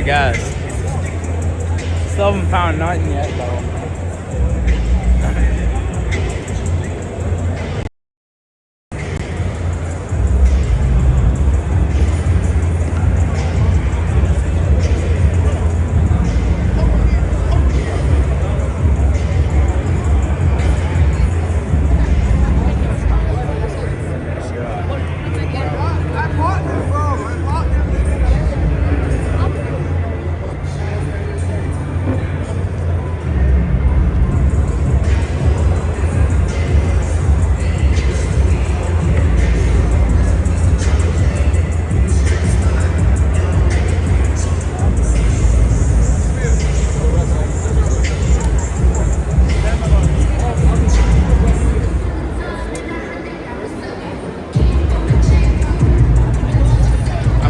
guess. Still haven't found nothing yet, though.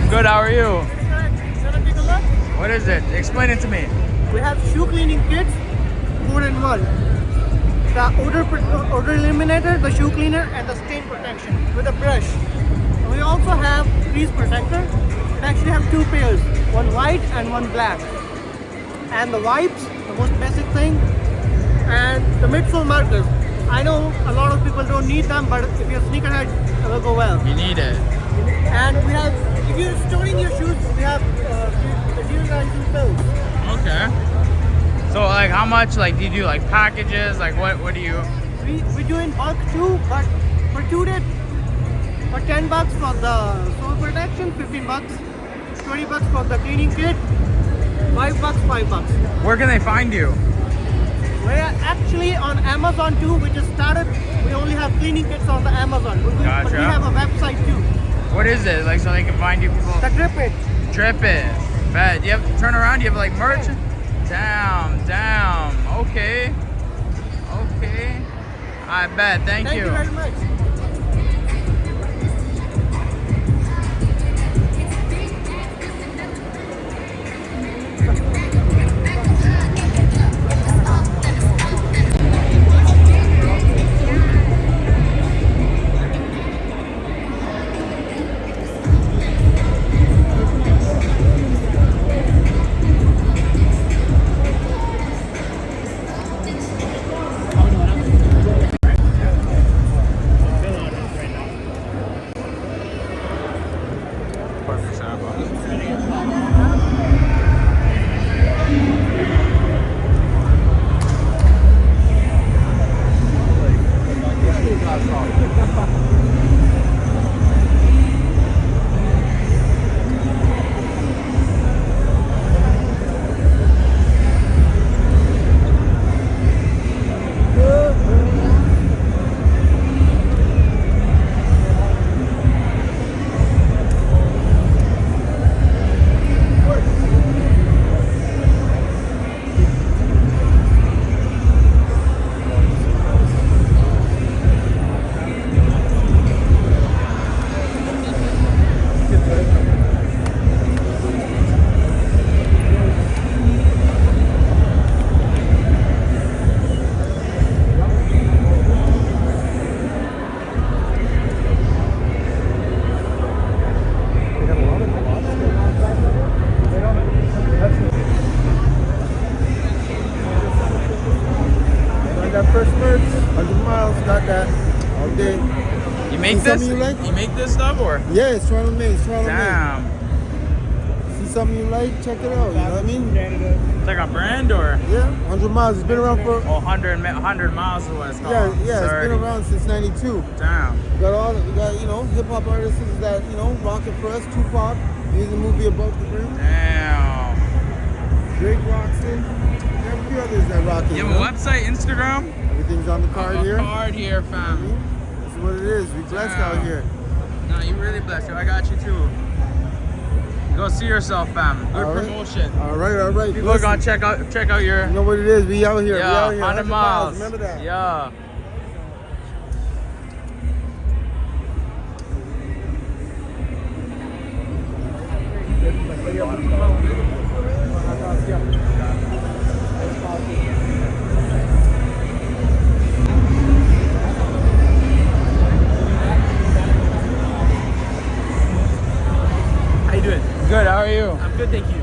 Good, how are you? Wanna take a look? What is it? Explain it to me. We have shoe cleaning kits, 4 in 1. The odor eliminator, the shoe cleaner, and the stain protection with a brush. We also have crease protector. We actually have 2 pairs, one white and one black. And the wipes, the most basic thing, and the midsole markers. I know a lot of people don't need them, but if you're a sneakerhead, it will go well. You need it. And we have, if you're storing your shoes, we have deodorizing pills. Okay. So like how much, like do you do like packages? Like what do you? We do in bulk too, but for 2 days, for $10 for the sole protection, $15, $20 for the cleaning kit, $5. Where can they find you? We're actually on Amazon too. We just started. We only have cleaning kits on the Amazon. But Gotcha. we have a website too. What is it? Like so they can find you people? The Drip It. Trip it. Bet. You have turn around, you have like merch? Damn. Okay. I bet. Thank you. Thank you very much. That first merch, 100 miles, got that all day. You make this? You make this stuff or? Yeah, it's Toronto made. Damn. See something you like, check it out, you know what I mean? It's like a brand or? Yeah, 100 miles. It's been around for... Oh, 100 miles is what it's called. Yeah, it's been around since 92. Damn. We got, you know, hip-hop artists that, you know, rock it for us. Tupac, he's a movie Above the Rim. Damn. Drake rocks it. There are a few others that rock it. You have a website, Instagram? Everything's on the card here. Card here, fam. That's what it is. We blessed out here. No, you really blessed. Yo, I got you too. Go see yourself, fam. Good promotion. All right. People are gonna check out your. You know what it is? We out here. Yeah, we out here. 100 miles. Remember that. Yeah. How you doing? Good. How are you? I'm good, thank you.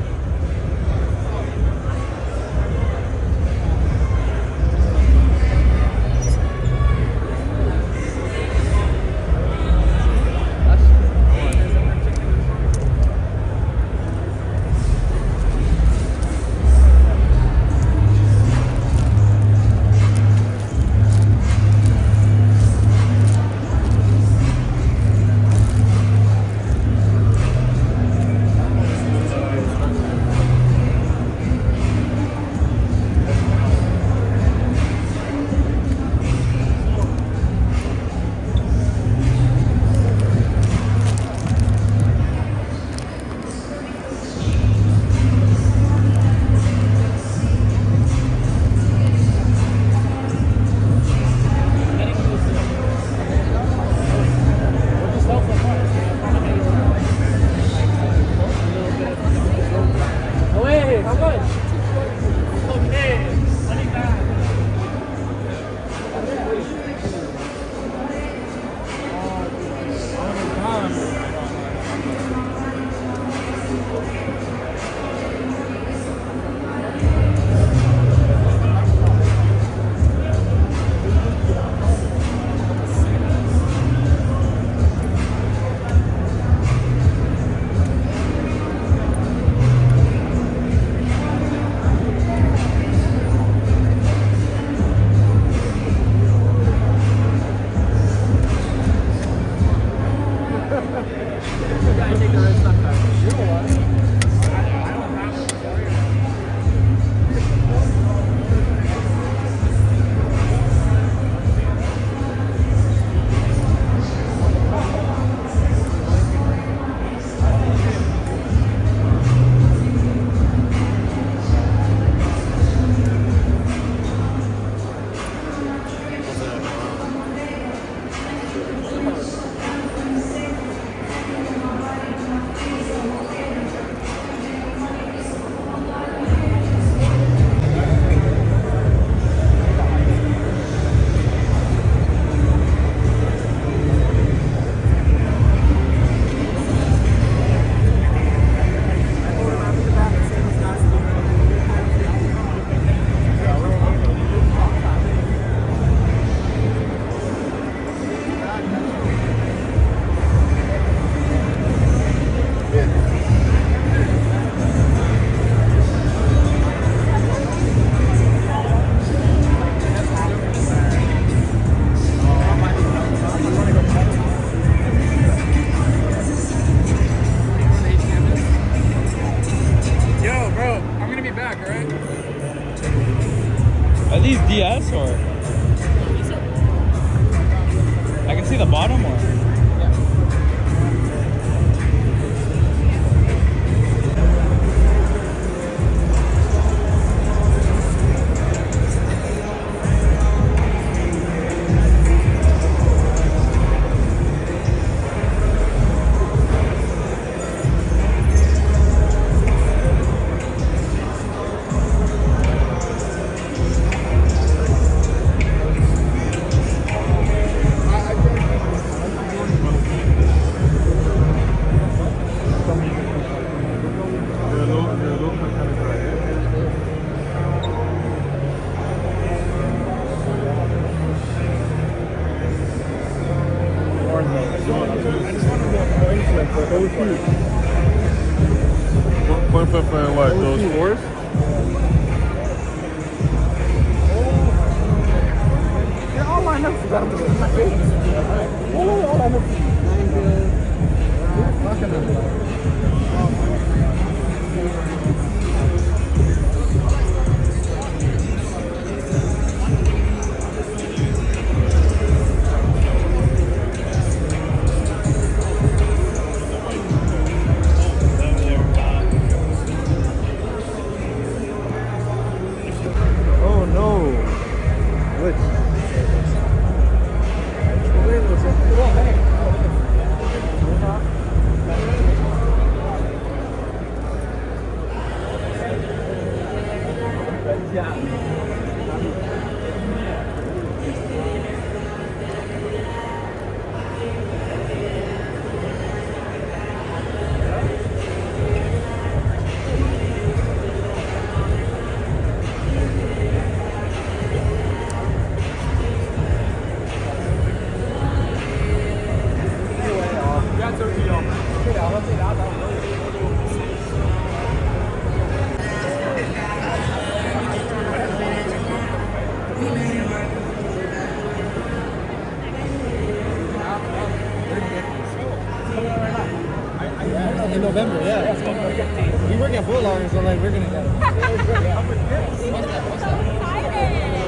see the bottom or? Coin flip for what? Those fours? They're all lined up. All lined up. Oh no. Which? In November, yeah. We work at full hours, so like we're gonna get it. I'm so excited.